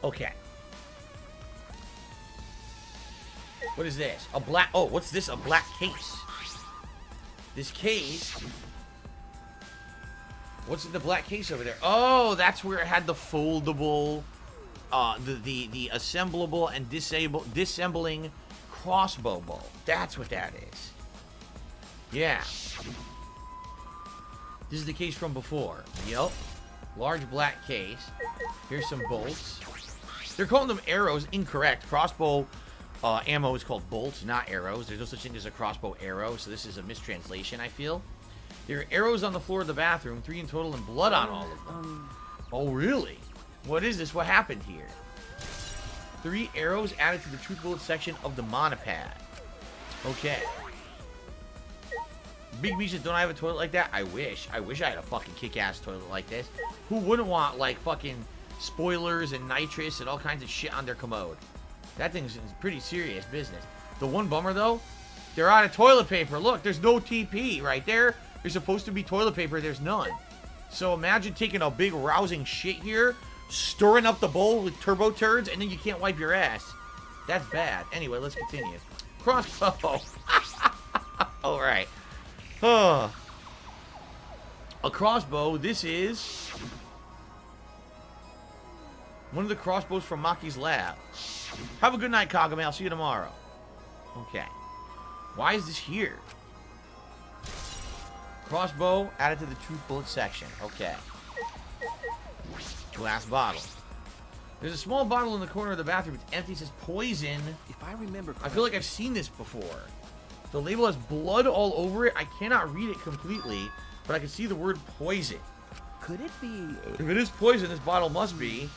Okay. What is this? A black... Oh, what's this? A black case. This case... What's in the black case over there? Oh, that's where it had the foldable... the assemblable and disassembling crossbow bolt. That's what that is. Yeah. This is the case from before. Yep. Large black case. Here's some bolts. They're calling them arrows. Incorrect. Crossbow Ammo is called bolts, not arrows. There's no such thing as a crossbow arrow, so this is a mistranslation, I feel. There are arrows on the floor of the bathroom, 3 in total, and blood on all of them. Oh, really? What is this? What happened here? 3 arrows added to the truth bullet section of the monopad. Okay. Big beaches don't have a toilet like that? I wish. I wish I had a fucking kick-ass toilet like this. Who wouldn't want, like, fucking spoilers and nitrous and all kinds of shit on their commode? That thing's pretty serious business. The one bummer, though, they're out of toilet paper. Look, there's no TP right there. There's supposed to be toilet paper. There's none. So imagine taking a big rousing shit here, stirring up the bowl with turbo turds, and then you can't wipe your ass. That's bad. Anyway, let's continue. Crossbow. All right. A crossbow. This is one of the crossbows from Maki's lab. Have a good night, Kagame. I'll see you tomorrow. Okay. Why is this here? Crossbow added to the truth bullet section. Okay. Glass bottle. There's a small bottle in the corner of the bathroom. It's empty. It says poison. If I remember correctly, I feel like I've seen this before. The label has blood all over it. I cannot read it completely, but I can see the word poison. could it be? If it is poison, this bottle must be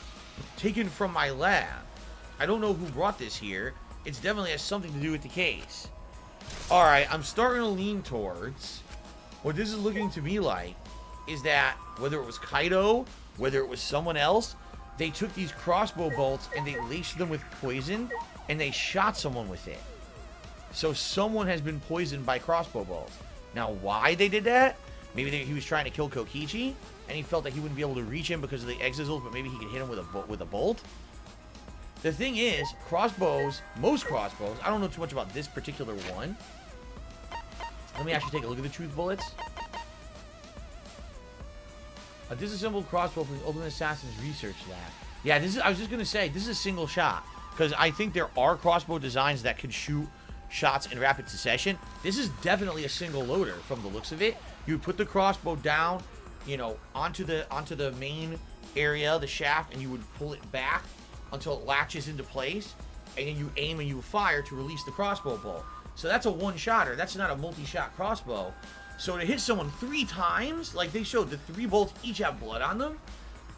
taken from my lab. I don't know who brought this here. It's definitely has something to do with the case. Alright, I'm starting to lean towards what this is looking to me like is that whether it was Kaido, whether it was someone else, they took these crossbow bolts and they laced them with poison and they shot someone with it. So someone has been poisoned by crossbow bolts. Now, why they did that? Maybe he was trying to kill Kokichi and he felt that he wouldn't be able to reach him because of the exosols, but maybe he could hit him with a bolt. The thing is, crossbows, most crossbows, I don't know too much about this particular one. Let me actually take a look at the truth bullets. A disassembled crossbow from the Ultimate Assassin's Research Lab. Yeah, this is. I was just gonna say this is a single shot because I think there are crossbow designs that can shoot shots in rapid succession. This is definitely a single loader from the looks of it. You put the crossbow down, you know, onto the main area, the shaft, and you would pull it back until it latches into place, and then you aim and you fire to release the crossbow bolt. So that's a one-shotter. That's not a multi-shot crossbow. So to hit someone 3 times, like they showed, the 3 bolts each have blood on them,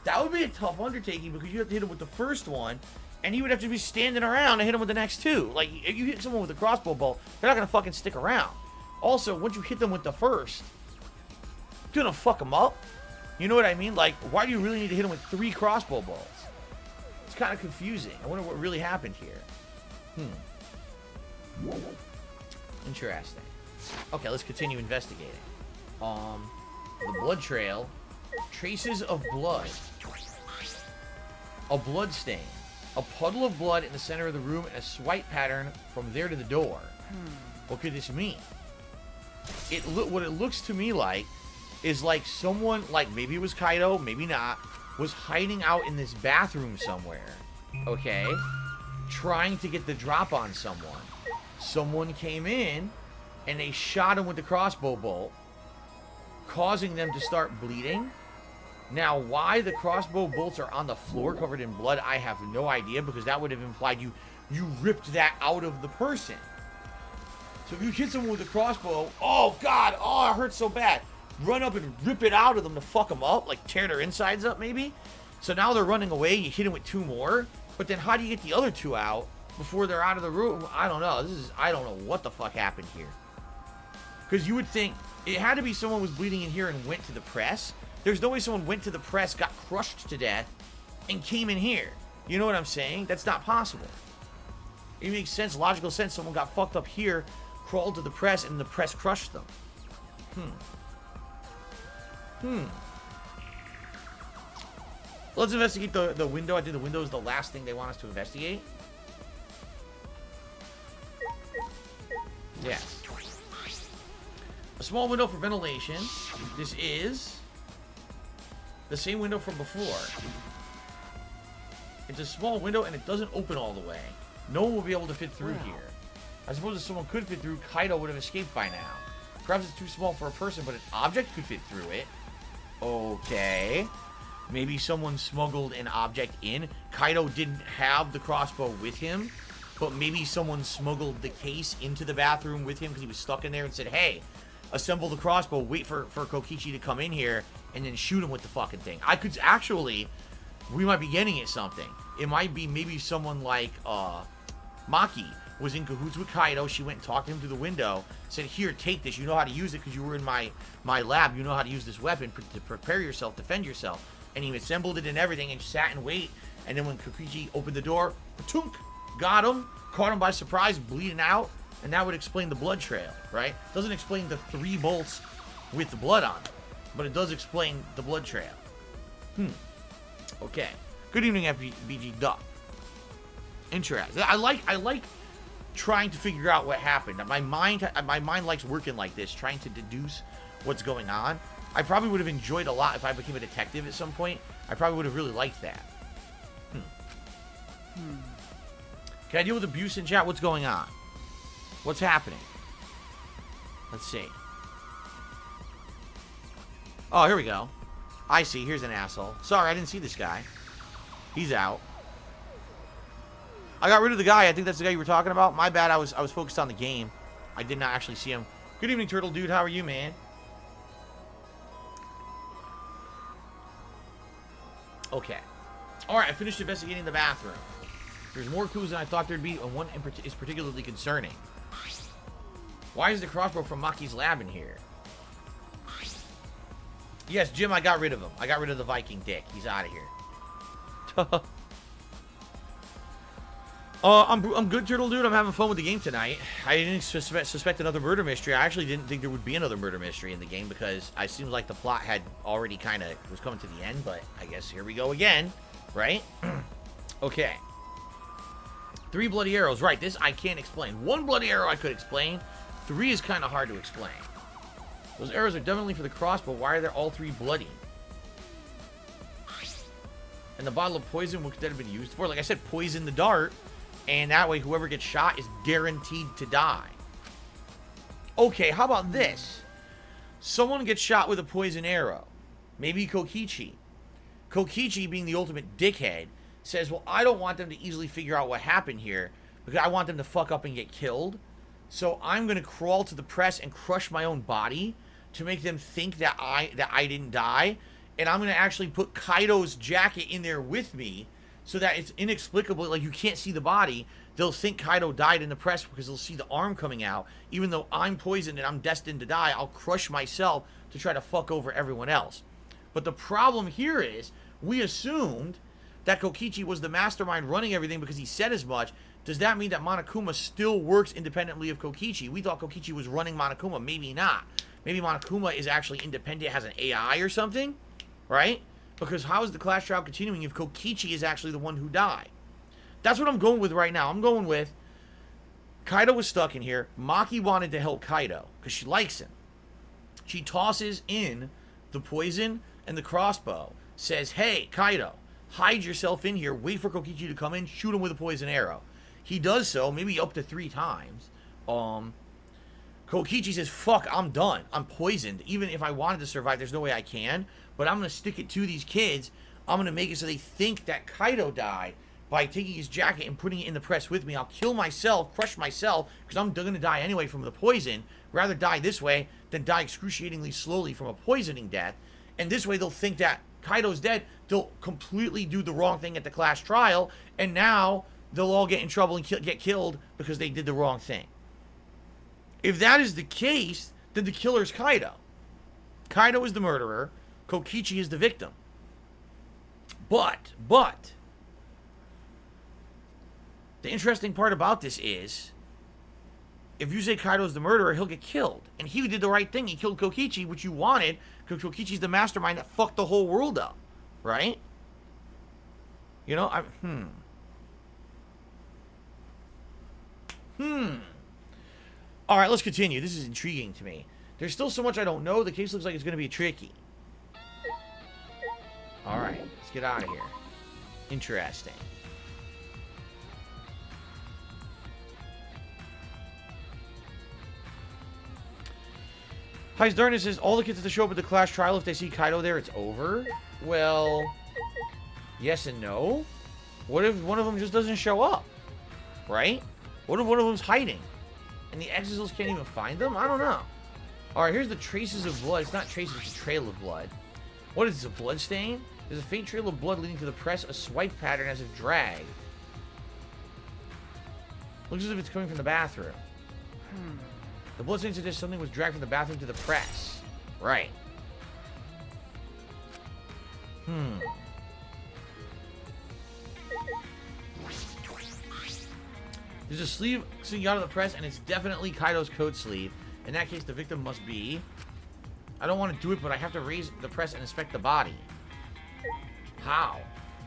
that would be a tough undertaking because you have to hit him with the first one, and you would have to be standing around and hit him with the next 2. Like, if you hit someone with a crossbow bolt, they're not going to fucking stick around. Also, once you hit them with the first, you're going to fuck them up. You know what I mean? Like, why do you really need to hit them with 3 crossbow bolts? It's kind of confusing. I wonder what really happened here. Interesting. Okay, let's continue investigating. The blood trail. Traces of blood. A blood stain. A puddle of blood in the center of the room and a swipe pattern from there to the door. What could this mean? What it looks to me like is like someone, like maybe it was Kaido, maybe not, was hiding out in this bathroom somewhere. Okay? Trying to get the drop on someone. Someone came in and they shot him with the crossbow bolt, causing them to start bleeding. Now, why the crossbow bolts are on the floor covered in blood, I have no idea, because that would have implied you ripped that out of the person. So if you hit someone with a crossbow, oh god, oh, it hurts so bad. Run up and rip it out of them to fuck them up, like tear their insides up maybe. So now they're running away, you hit them with 2 more, but then how do you get the other 2 out before they're out of the room? I don't know. I don't know what the fuck happened here. Because you would think it had to be someone was bleeding in here and went to the press. There's no way someone went to the press, got crushed to death, and came in here. You know what I'm saying? That's not possible. It makes sense, logical sense. Someone got fucked up here, crawled to the press, and the press crushed them. Let's investigate the window. I think the window is the last thing they want us to investigate. Yes. A small window for ventilation. This is the same window from before. It's a small window and it doesn't open all the way. No one will be able to fit through here. I suppose if someone could fit through, Kaido would have escaped by now. Perhaps it's too small for a person, but an object could fit through it. Okay. Maybe someone smuggled an object in. Kaido didn't have the crossbow with him, but maybe someone smuggled the case into the bathroom with him because he was stuck in there and said, hey, assemble the crossbow, wait for Kokichi to come in here, and then shoot him with the fucking thing. I could actually, we might be getting at something. It might be maybe someone like Maki was in cahoots with Kaido. She went and talked to him through the window, said, here, take this. You know how to use it because you were in my lab. You know how to use this weapon to prepare yourself, defend yourself. And he assembled it and everything and sat and wait. And then when Kokichi opened the door, tunk, got him, caught him by surprise, bleeding out. And that would explain the blood trail, right? Doesn't explain the 3 bolts with the blood on it, but it does explain the blood trail. Okay. Good evening, FBG Duck. Interesting. I like trying to figure out what happened. My mind likes working like this, trying to deduce what's going on. I probably would have enjoyed a lot if I became a detective at some point. I probably would have really liked that. Can I deal with abuse in chat? What's going on? What's happening? Let's see. Oh, here we go. I see. Here's an asshole. Sorry, I didn't see this guy. He's out. I got rid of the guy. I think that's the guy you were talking about. My bad. I was focused on the game. I did not actually see him. Good evening, Turtle Dude. How are you, man? Okay. All right. I finished investigating the bathroom. There's more clues than I thought there'd be, and one is particularly concerning. Why is the crossbow from Maki's lab in here? Yes, Jim, I got rid of him. I got rid of the Viking dick. He's out of here. I'm good, Turtle Dude. I'm having fun with the game tonight. I didn't suspect another murder mystery. I actually didn't think there would be another murder mystery in the game because it seems like the plot had already was coming to the end, but I guess here we go again, right? Okay. 3 bloody arrows. Right, this I can't explain. 1 bloody arrow I could explain. 3 is kind of hard to explain. Those arrows are definitely for the crossbow. Why are they all 3 bloody? And the bottle of poison, what could that have been used for? Like I said, poison the dart. And that way, whoever gets shot is guaranteed to die. Okay, how about this? Someone gets shot with a poison arrow. Maybe Kokichi. Kokichi, being the ultimate dickhead, says, well, I don't want them to easily figure out what happened here because I want them to fuck up and get killed. So I'm going to crawl to the press and crush my own body to make them think that I didn't die. And I'm going to actually put Kaido's jacket in there with me so that it's inexplicable, like you can't see the body. They'll think Kaido died in the press because they'll see the arm coming out. Even though I'm poisoned and I'm destined to die, I'll crush myself to try to fuck over everyone else. But the problem here is we assumed that Kokichi was the mastermind running everything because he said as much. Does that mean that Monokuma still works independently of Kokichi? We thought Kokichi was running Monokuma. Maybe not. Maybe Monokuma is actually independent, has an AI or something, right? Because how is the class trial continuing if Kokichi is actually the one who died? That's what I'm going with right now. I'm going with Kaido was stuck in here. Maki wanted to help Kaido because she likes him. She tosses in the poison and the crossbow. Says, hey, Kaido, hide yourself in here. Wait for Kokichi to come in. Shoot him with a poison arrow. He does so, maybe up to 3 times. Kokichi says, fuck, I'm done. I'm poisoned. Even if I wanted to survive, there's no way I can. But I'm going to stick it to these kids. I'm going to make it so they think that Kaido died by taking his jacket and putting it in the press with me. I'll kill myself, crush myself, because I'm going to die anyway from the poison. Rather die this way than die excruciatingly slowly from a poisoning death. And this way they'll think that Kaido's dead. They'll completely do the wrong thing at the class trial. And now they'll all get in trouble and get killed because they did the wrong thing. If that is the case, then the killer's Kaido. Kaido is the murderer. Kokichi is the victim. But, the interesting part about this is, if you say Kaido's the murderer, he'll get killed. And he did the right thing. He killed Kokichi, which you wanted, because Kokichi's the mastermind that fucked the whole world up. Right? You know, Alright, let's continue. This is intriguing to me. There's still so much I don't know. The case looks like it's going to be tricky. Alright, let's get out of here. Interesting. Heis Darkness says, all the kids have to show up at the class trial. If they see Kaido there, it's over. Well, yes and no. What if one of them just doesn't show up? right? What if one of them's hiding? And the exos can't even find them? I don't know. Alright, here's the traces of blood. It's not traces, it's a trail of blood. What is this, a blood stain? There's a faint trail of blood leading to the press, a swipe pattern as if dragged. Looks as if it's coming from the bathroom. The blood stain suggests something was dragged from the bathroom to the press. Right. There's a sleeve sticking out of the press, and it's definitely Kaido's coat sleeve. In that case, the victim must be... I don't want to do it, but I have to raise the press and inspect the body. How?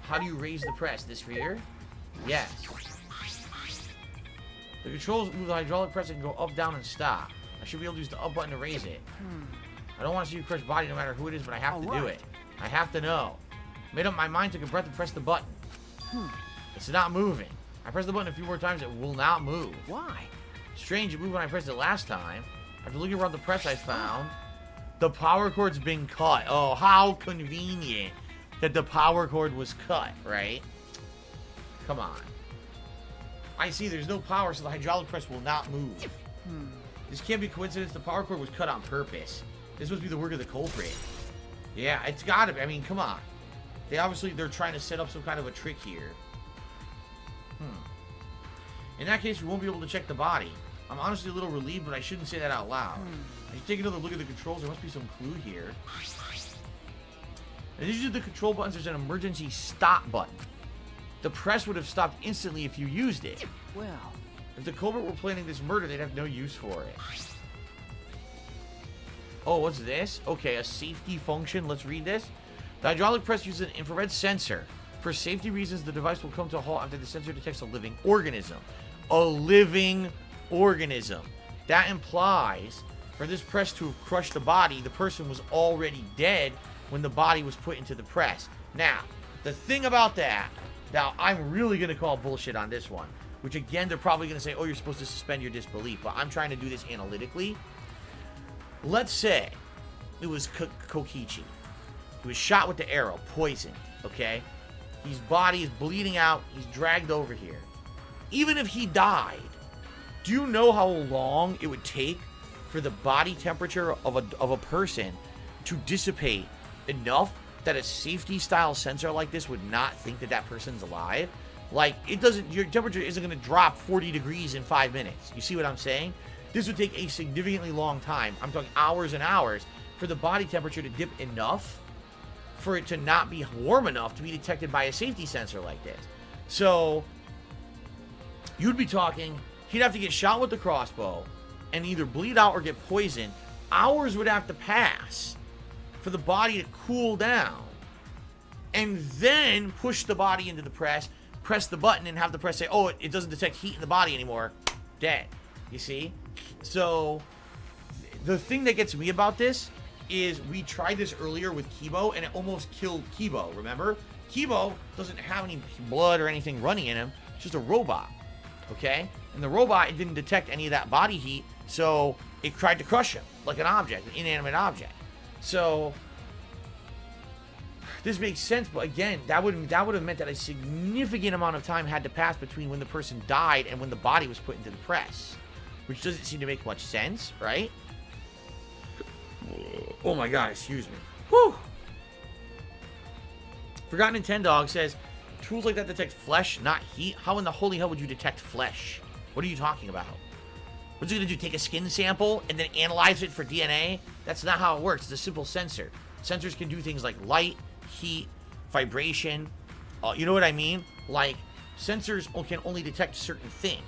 How do you raise the press? This here? Yes. The controls move the hydraulic press and go up, down, and stop. I should be able to use the up button to raise it. I don't want to see you crush body no matter who it is, but I have to do it. I have to know. Made up my mind, took a breath, and pressed the button. It's not moving. I pressed the button a few more times, it will not move. Why? Strange, it moved when I pressed it last time. After looking around the press, I found the power cord's been cut. Oh, how convenient that the power cord was cut, right? Come on. I see there's no power, so the hydraulic press will not move. This can't be coincidence. The power cord was cut on purpose. This must be the work of the culprit. Yeah, it's gotta be. I mean, come on. They're trying to set up some kind of a trick here. In that case, we won't be able to check the body. I'm honestly a little relieved, but I shouldn't say that out loud. If you take another look at the controls, there must be some clue here. And these are the control buttons. There's an emergency stop button. The press would have stopped instantly if you used it. Well, if the culprit were planning this murder, they'd have no use for it. Oh, what's this? Okay, a safety function. Let's read this. The hydraulic press uses an infrared sensor. For safety reasons, the device will come to a halt after the sensor detects a living organism. A living organism. That implies for this press to have crushed the body, the person was already dead when the body was put into the press. Now, the thing about that, now I'm really going to call bullshit on this one, which again, they're probably going to say, oh, you're supposed to suspend your disbelief, but I'm trying to do this analytically. Let's say it was Kokichi. He was shot with the arrow, poisoned, okay? His body is bleeding out. He's dragged over here. Even if he died, do you know how long it would take for the body temperature of a person to dissipate enough that a safety style sensor like this would not think that that person's alive? Like, it doesn't, your temperature isn't going to drop 40 degrees in 5 minutes. You see what I'm saying? This would take a significantly long time. I'm talking hours and hours for the body temperature to dip enough for it to not be warm enough to be detected by a safety sensor like this. So, you'd be talking, he'd have to get shot with the crossbow and either bleed out or get poisoned. Hours would have to pass for the body to cool down and then push the body into the press, press the button and have the press say, oh, it doesn't detect heat in the body anymore. Dead. You see? So, the thing that gets me about this is we tried this earlier with Kibo and it almost killed Kibo, remember? Kibo doesn't have any blood or anything running in him. It's just a robot, okay? And the robot, it didn't detect any of that body heat, so it tried to crush him like an object, an inanimate object. So, this makes sense, but again, that would have meant that a significant amount of time had to pass between when the person died and when the body was put into the press, which doesn't seem to make much sense, right? Oh my god, excuse me. Whew. Forgotten Nintendog says, tools like that detect flesh, not heat? How in the holy hell would you detect flesh? What are you talking about? What's it gonna do, take a skin sample and then analyze it for DNA? That's not how it works. It's a simple sensor. Sensors can do things like light, heat, vibration. You know what I mean? Like, sensors can only detect certain things.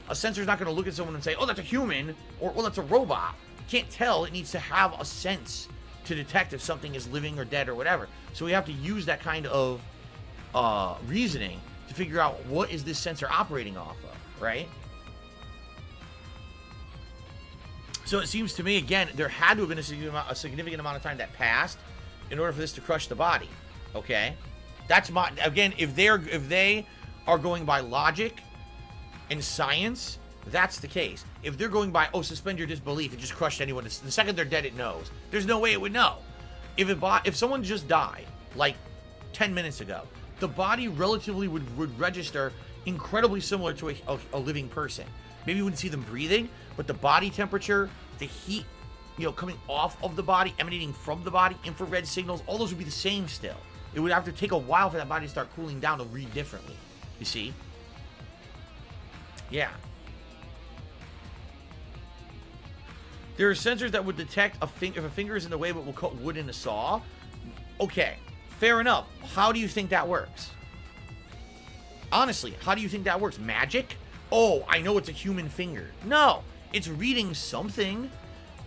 A sensor's not gonna look at someone and say, oh, that's a human, or, well, that's a robot. Can't tell. It needs to have a sense to detect if something is living or dead or whatever. So we have to use that kind of reasoning to figure out what is this sensor operating off of, right? So it seems to me, again, there had to have been a significant amount of time that passed in order for this to crush the body, okay? That's my, again, if they are going by logic and science, that's the case. If they're going by, oh, suspend your disbelief, it just crushed anyone. The second they're dead, it knows. There's no way it would know. If someone just died, like 10 minutes ago, the body relatively would register incredibly similar to a living person. Maybe you wouldn't see them breathing, but the body temperature, the heat, coming off of the body, emanating from the body, infrared signals, all those would be the same still. It would have to take a while for that body to start cooling down to read differently. You see? Yeah. There are sensors that would detect if a finger is in the way, but will cut wood in a saw. Okay, fair enough. How do you think that works? Honestly, how do you think that works? Magic? Oh, I know it's a human finger. No, it's reading something.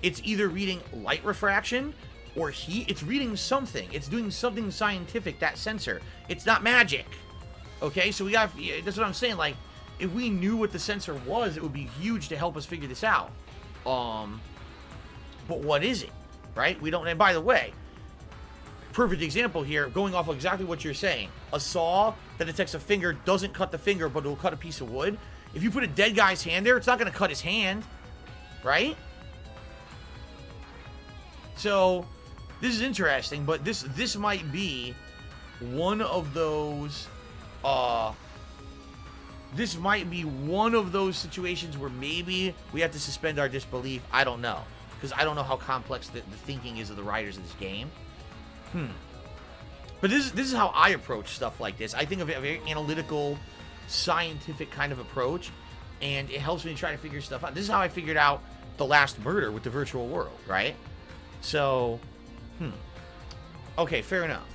It's either reading light refraction or heat. It's reading something. It's doing something scientific, that sensor. It's not magic. Okay, so that's what I'm saying. Like, if we knew what the sensor was, it would be huge to help us figure this out. But what is it, right? We don't, and by the way, perfect example here, going off of exactly what you're saying. A saw that detects a finger doesn't cut the finger, but it will cut a piece of wood. If you put a dead guy's hand there, it's not going to cut his hand, right? So, this is interesting, but this might be one of those, this might be one of those situations where maybe we have to suspend our disbelief. I don't know. Because I don't know how complex the thinking is of the writers of this game. But this is how I approach stuff like this. I think of a very analytical, scientific kind of approach, and it helps me try to figure stuff out. This is how I figured out the last murder with the virtual world, right? So, okay, fair enough.